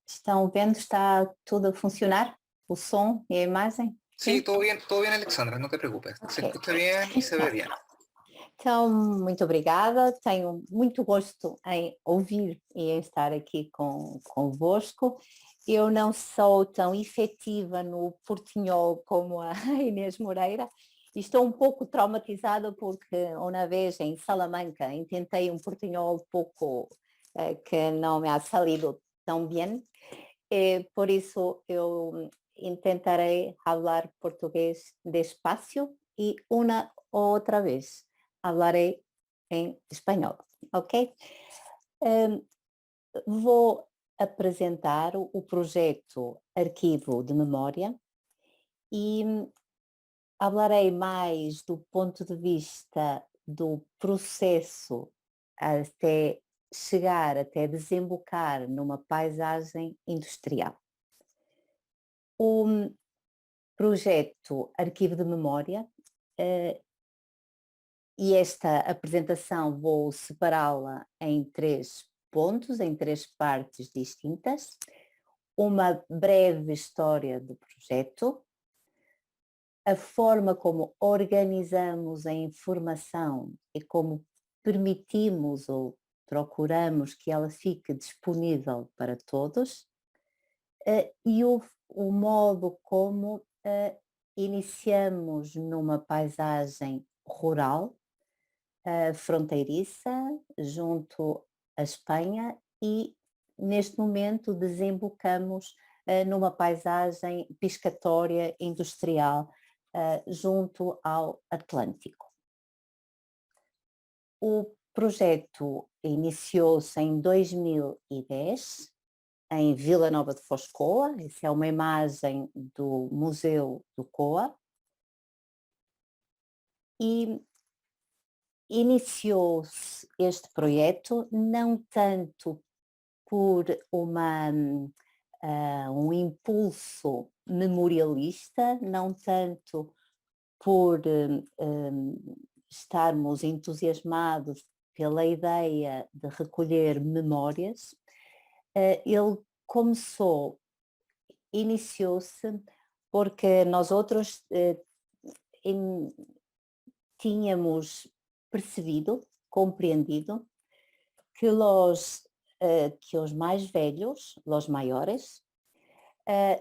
Estão vendo? Está tudo a funcionar? O som e a imagem? Sí, Sim? todo bien, Alexandra, no te preocupes. Se Ok. escucha bien y se ve Então, bien. então, muito obrigada. Tenho muito gosto em ouvir e em estar aqui convosco. Eu não sou tão efetiva no portunhol como a Inês Moreira e estou um pouco traumatizada porque uma vez em Salamanca tentei um portunhol pouco que não me ha salido tão bem. Por isso eu intentarei falar português despacio e uma outra vez falarei em espanhol, ok? Um, Vou apresentar o projeto Arquivo de Memória e falarei mais do ponto de vista do processo até chegar, até desembocar numa paisagem industrial. O projeto Arquivo de Memória, e esta apresentação vou separá-la em 3 pontos, em 3 partes distintas. Uma breve história do projeto, a forma como organizamos a informação e como permitimos ou procuramos que ela fique disponível para todos, e o modo como iniciamos numa paisagem rural, fronteiriça, junto à Espanha, e neste momento desembocamos numa paisagem piscatória industrial junto ao Atlântico. O projeto iniciou-se em 2010 em Vila Nova de Foscoa. Essa é uma imagem do Museu do Coa, e iniciou-se este projeto não tanto por um impulso memorialista, não tanto por estarmos entusiasmados pela ideia de recolher memórias. Ele iniciou-se porque nós outros tínhamos percebido, compreendido que os mais velhos, os maiores,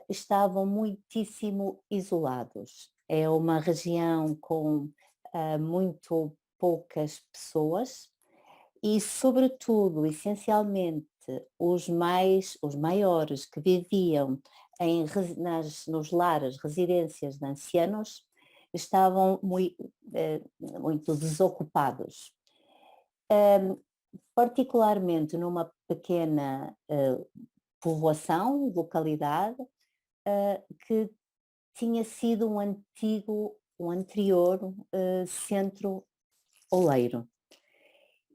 estavam muitíssimo isolados. É uma região com muito poucas pessoas e, sobretudo, essencialmente, os maiores que viviam nos lares, residências de ancianos, estavam muito desocupados. Particularmente numa pequena povoação, localidade, que tinha sido um anterior centro oleiro.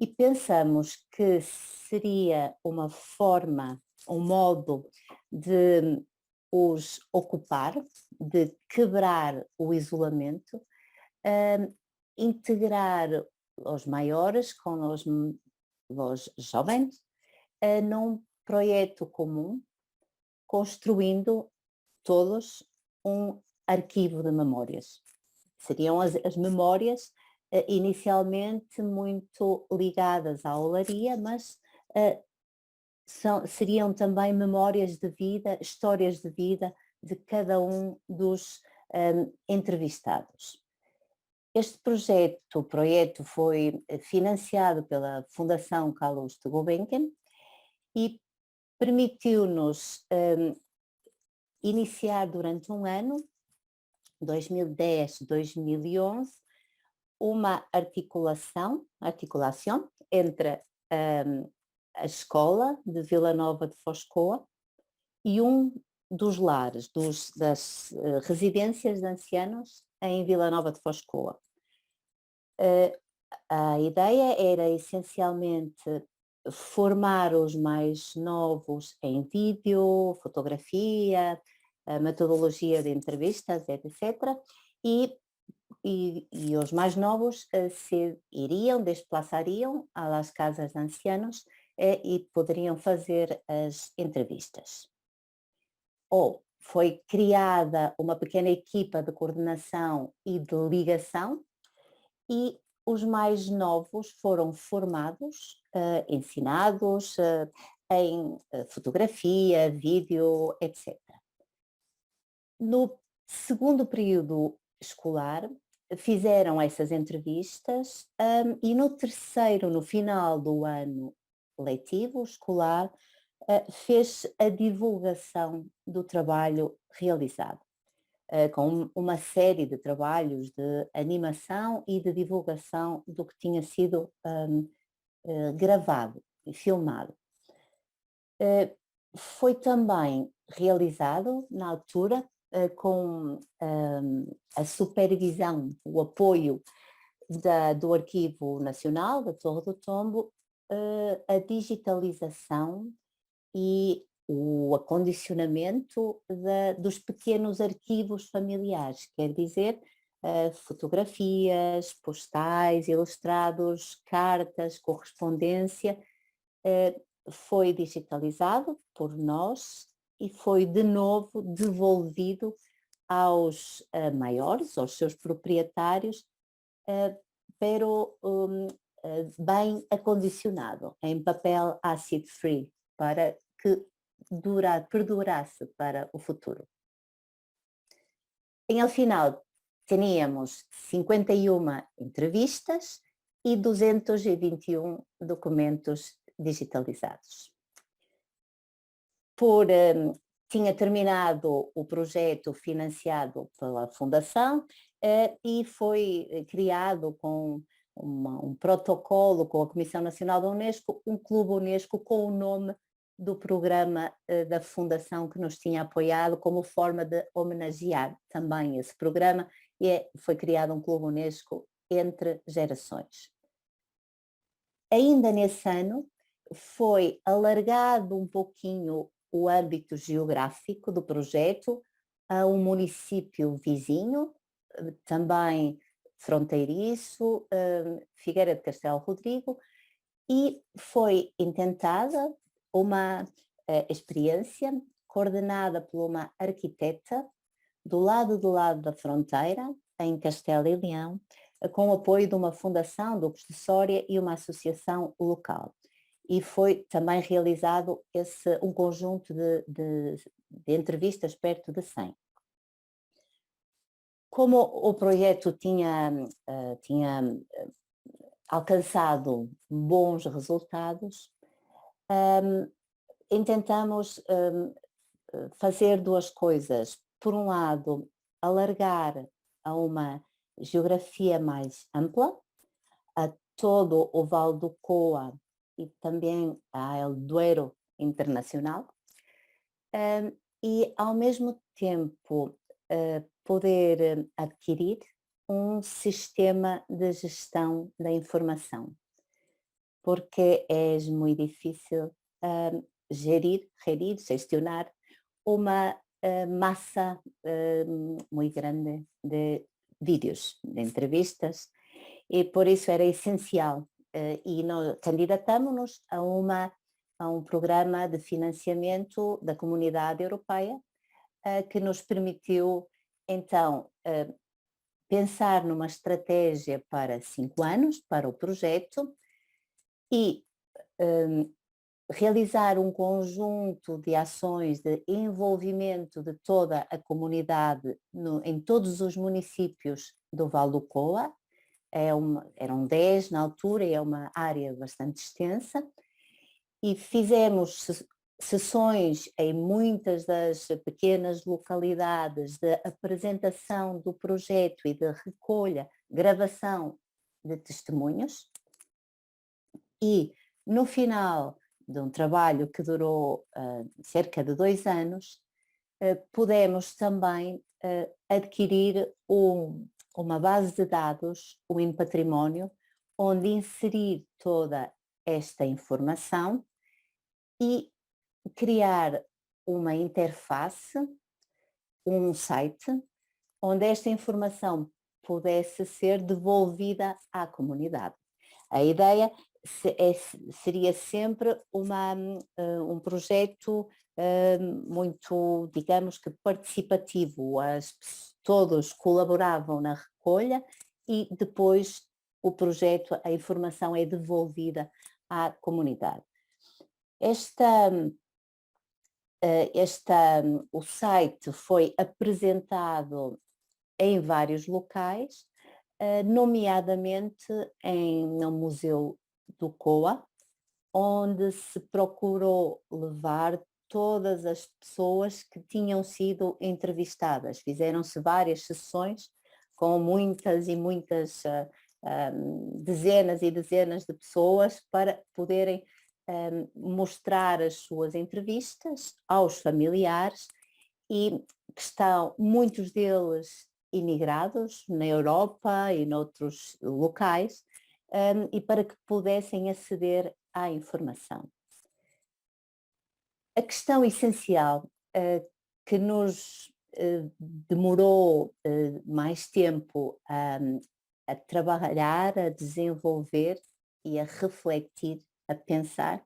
E pensamos que seria uma forma, um modo de os ocupar, de quebrar o isolamento, integrar os maiores com os jovens num projeto comum, construindo todos um arquivo de memórias. Seriam as memórias inicialmente muito ligadas à olaria, mas seriam também memórias de vida, histórias de vida de cada um dos entrevistados. Este projeto foi financiado pela Fundação Carlos de Gulbenkian e permitiu-nos iniciar durante um ano, 2010-2011, uma articulação entre a escola de Vila Nova de Foscoa e um dos lares, das residências de ancianos em Vila Nova de Foscoa. A ideia era essencialmente formar os mais novos em vídeo, fotografia, metodologia de entrevistas, etc. E os mais novos desplaçariam às casas de ancianos e poderiam fazer as entrevistas. ou foi criada uma pequena equipa de coordenação e de ligação, e os mais novos foram formados, ensinados em fotografia, vídeo, etc. No segundo período escolar, fizeram essas entrevistas e no terceiro, no final do ano letivo escolar, fez a divulgação do trabalho realizado, com uma série de trabalhos de animação e de divulgação do que tinha sido gravado e filmado. Foi também realizado, na altura, com a supervisão, o apoio do Arquivo Nacional da Torre do Tombo, a digitalização e o acondicionamento dos pequenos arquivos familiares, quer dizer, fotografias, postais, ilustrados, cartas, correspondência, foi digitalizado por nós e foi de novo devolvido aos maiores, aos seus proprietários, pero bem acondicionado, em papel acid free, para que perdurasse para o futuro. Em al final, teníamos 51 entrevistas e 221 documentos digitalizados. Tinha terminado o projeto financiado pela Fundação e foi criado com um protocolo com a Comissão Nacional da Unesco, um clube Unesco com o nome do programa da Fundação que nos tinha apoiado, como forma de homenagear também esse programa, e foi criado um clube Unesco entre gerações. Ainda nesse ano foi alargado um pouquinho o âmbito geográfico do projeto a um município vizinho, também fronteiriço, Figueira de Castelo Rodrigo, e foi intentada uma experiência coordenada por uma arquiteta do lado da fronteira, em Castelo e Leão, com o apoio de uma fundação, do de Soria e uma associação local. E foi também realizado um conjunto de entrevistas, perto de 100. Como o projeto tinha alcançado bons resultados, intentamos fazer duas coisas. Por um lado, alargar a uma geografia mais ampla, a todo o Vale do Coa e também a El Duero Internacional, e ao mesmo tempo poder adquirir um sistema de gestão da informação, porque é muito difícil gestionar uma massa muito grande de vídeos, de entrevistas, e por isso era essencial. E candidatamos-nos a um programa de financiamento da Comunidade Europeia que nos permitiu, então, pensar numa estratégia para 5 anos, para o projeto, e realizar um conjunto de ações de envolvimento de toda a comunidade em todos os municípios do Vale do Coa. Eram 10 na altura, é uma área bastante extensa, e fizemos sessões em muitas das pequenas localidades de apresentação do projeto e de recolha, gravação de testemunhos, e no final de um trabalho que durou cerca de 2 anos, pudemos também adquirir uma base de dados, um InPatrimónio, onde inserir toda esta informação e criar uma interface, um site, onde esta informação pudesse ser devolvida à comunidade. A ideia seria sempre um projeto muito, digamos que participativo. Todos colaboravam na recolha e depois o projeto, a informação é devolvida à comunidade. O site foi apresentado em vários locais, nomeadamente no Museu do Coa, onde se procurou levar todas as pessoas que tinham sido entrevistadas. Fizeram-se várias sessões com muitas e muitas dezenas e dezenas de pessoas para poderem mostrar as suas entrevistas aos familiares, e que estão muitos deles imigrados na Europa e noutros locais, e para que pudessem aceder à informação. A questão essencial que nos demorou mais tempo a trabalhar, a desenvolver e a refletir, a pensar,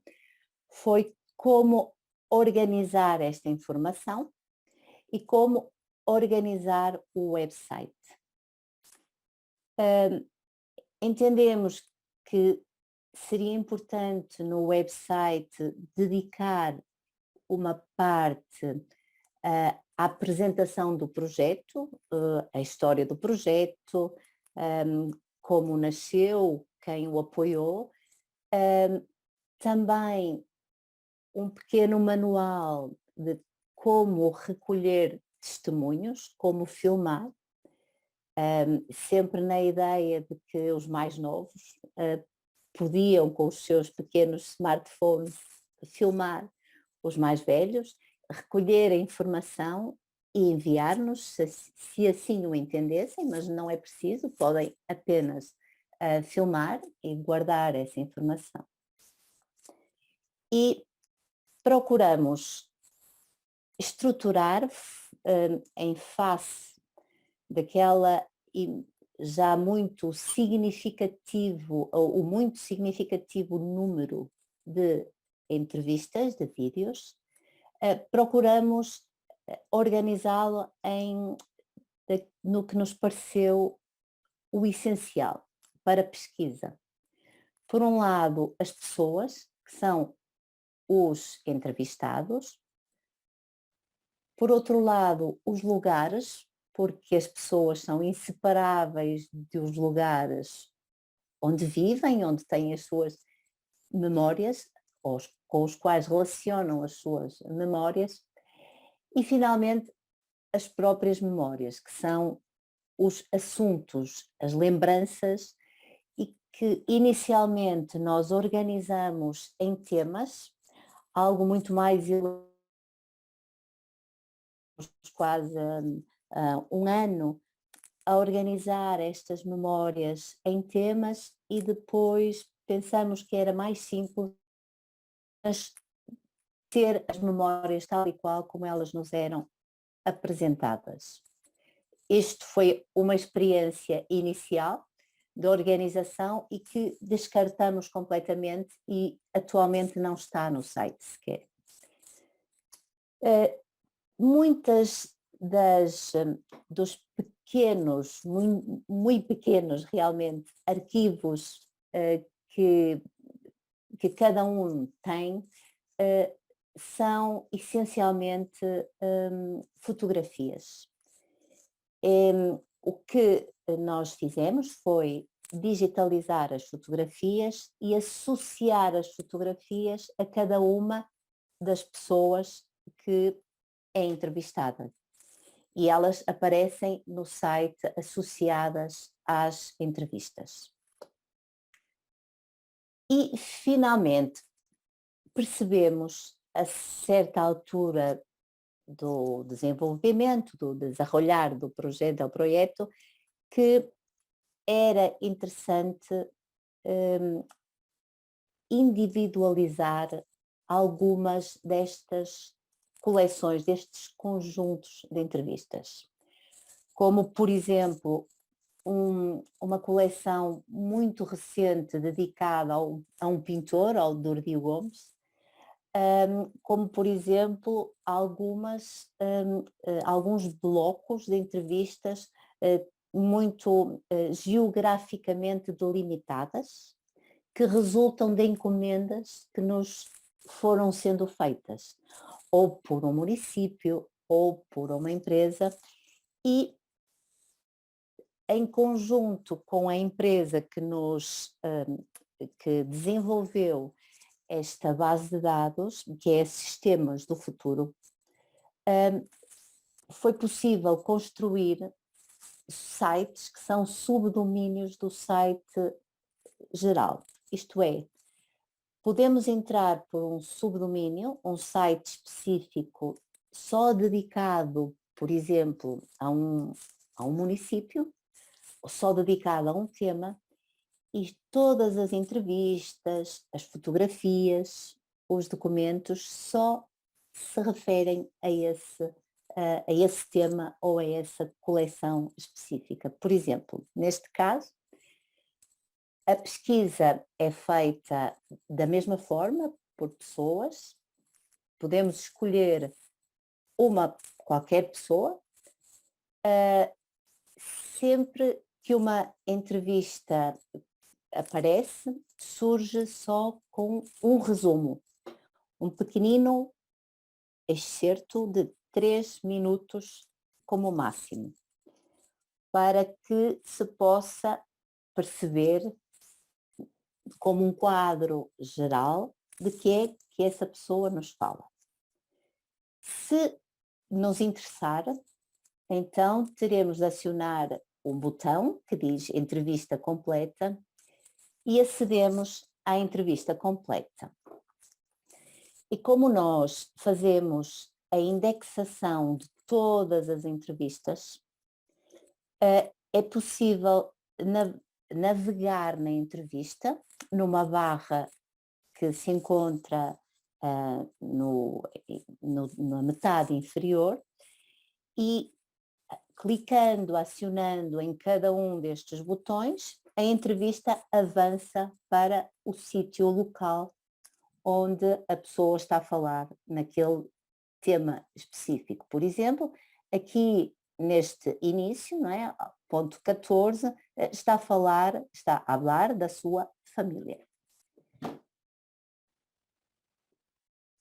foi como organizar esta informação e como organizar o website. Entendemos que seria importante no website dedicar uma parte à apresentação do projeto, a história do projeto, como nasceu, quem o apoiou, também um pequeno manual de como recolher testemunhos, como filmar, sempre na ideia de que os mais novos podiam, com os seus pequenos smartphones, filmar os mais velhos, recolher a informação e enviar-nos, se assim o entendessem, mas não é preciso, podem apenas filmar e guardar essa informação. E procuramos estruturar em face daquela já muito significativo, ou o muito significativo número de entrevistas, de vídeos, procuramos organizá-lo no que nos pareceu o essencial para a pesquisa. Por um lado, as pessoas, que são os entrevistados. Por outro lado, os lugares, porque as pessoas são inseparáveis dos lugares onde vivem, onde têm as suas memórias, com os quais relacionam as suas memórias. E, finalmente, as próprias memórias, que são os assuntos, as lembranças, e que inicialmente nós organizamos em temas, algo muito mais quase um ano a organizar estas memórias em temas, e depois pensamos que era mais simples ter as memórias tal e qual como elas nos eram apresentadas. Isto foi uma experiência inicial de organização e que descartamos completamente e atualmente não está no site sequer. Muitas dos pequenos, muito pequenos realmente, arquivos que cada um tem, são essencialmente fotografias. O que nós fizemos foi digitalizar as fotografias e associar as fotografias a cada uma das pessoas que é entrevistada. E elas aparecem no site associadas às entrevistas. E, finalmente, percebemos, a certa altura do desenvolvimento, do desenrolar do projeto, que era interessante individualizar algumas destas coleções, destes conjuntos de entrevistas. Como, por exemplo, uma coleção muito recente dedicada a um pintor, ao Dordil Gomes, como por exemplo alguns blocos de entrevistas muito geograficamente delimitadas, que resultam de encomendas que nos foram sendo feitas, ou por um município, ou por uma empresa, e em conjunto com a empresa que desenvolveu esta base de dados, que é Sistemas do Futuro, foi possível construir sites que são subdomínios do site geral. Isto é, podemos entrar por um subdomínio, um site específico só dedicado, por exemplo, a um município, ou só dedicado a um tema, e todas as entrevistas, as fotografias, os documentos só se referem a esse tema ou a essa coleção específica. Por exemplo, neste caso, a pesquisa é feita da mesma forma por pessoas, podemos escolher qualquer pessoa, sempre que uma entrevista aparece, surge só com um resumo, um pequenino excerto de 3 minutos como máximo, para que se possa perceber como um quadro geral de que é que essa pessoa nos fala. Se nos interessar, então teremos de acionar um botão que diz entrevista completa e acedemos à entrevista completa. E como nós fazemos a indexação de todas as entrevistas, é possível navegar na entrevista numa barra que se encontra na metade inferior e clicando, acionando em cada um destes botões, a entrevista avança para o sítio local onde a pessoa está a falar naquele tema específico. Por exemplo, aqui neste início, não é? Ponto 14, está a falar da sua família.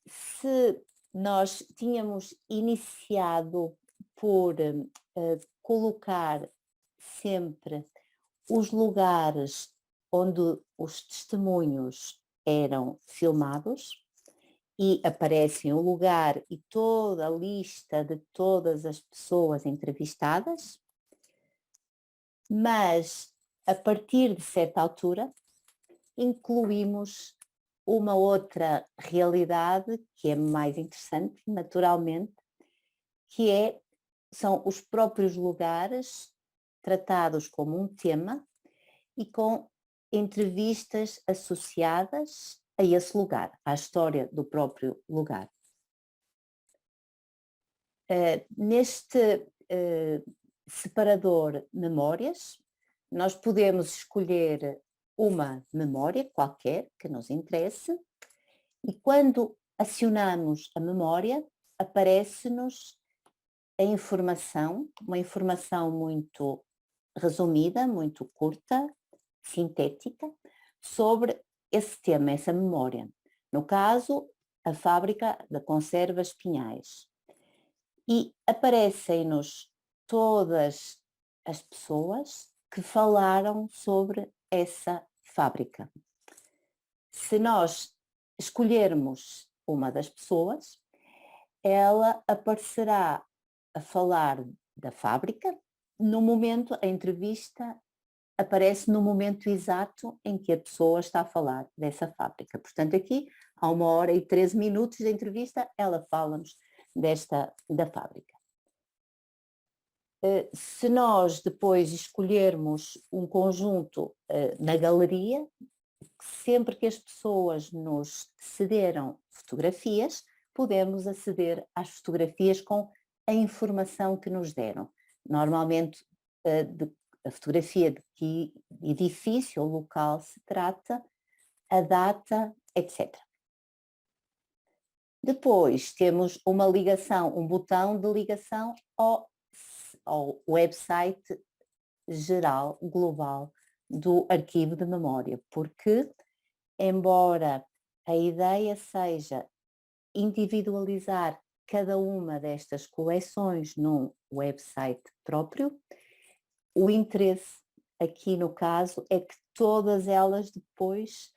Se nós tínhamos iniciado por colocar sempre os lugares onde os testemunhos eram filmados e aparecem o lugar e toda a lista de todas as pessoas entrevistadas, mas a partir de certa altura incluímos uma outra realidade que é mais interessante, naturalmente, que são os próprios lugares tratados como um tema e com entrevistas associadas a esse lugar, à história do próprio lugar. Neste separador memórias, nós podemos escolher uma memória qualquer que nos interesse e quando acionamos a memória, aparece-nos a informação, uma informação muito resumida, muito curta, sintética, sobre esse tema, essa memória. No caso, a fábrica de conservas Pinhais. E aparecem-nos todas as pessoas que falaram sobre essa fábrica. Se nós escolhermos uma das pessoas, ela aparecerá a falar da fábrica no momento, a entrevista aparece no momento exato em que a pessoa está a falar dessa fábrica. Portanto, aqui, há 1h e 13 minutos de entrevista, ela fala-nos da fábrica. Se nós depois escolhermos um conjunto na galeria, sempre que as pessoas nos cederam fotografias, podemos aceder às fotografias com a informação que nos deram. Normalmente a fotografia de que edifício ou local se trata, a data, etc. Depois temos uma ligação, um botão de ligação ao website geral, global, do arquivo de memória, porque, embora a ideia seja individualizar cada uma destas coleções num website próprio, o interesse aqui no caso é que todas elas depois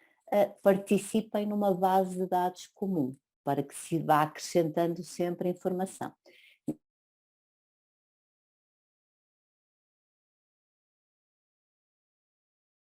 participem numa base de dados comum, para que se vá acrescentando sempre informação.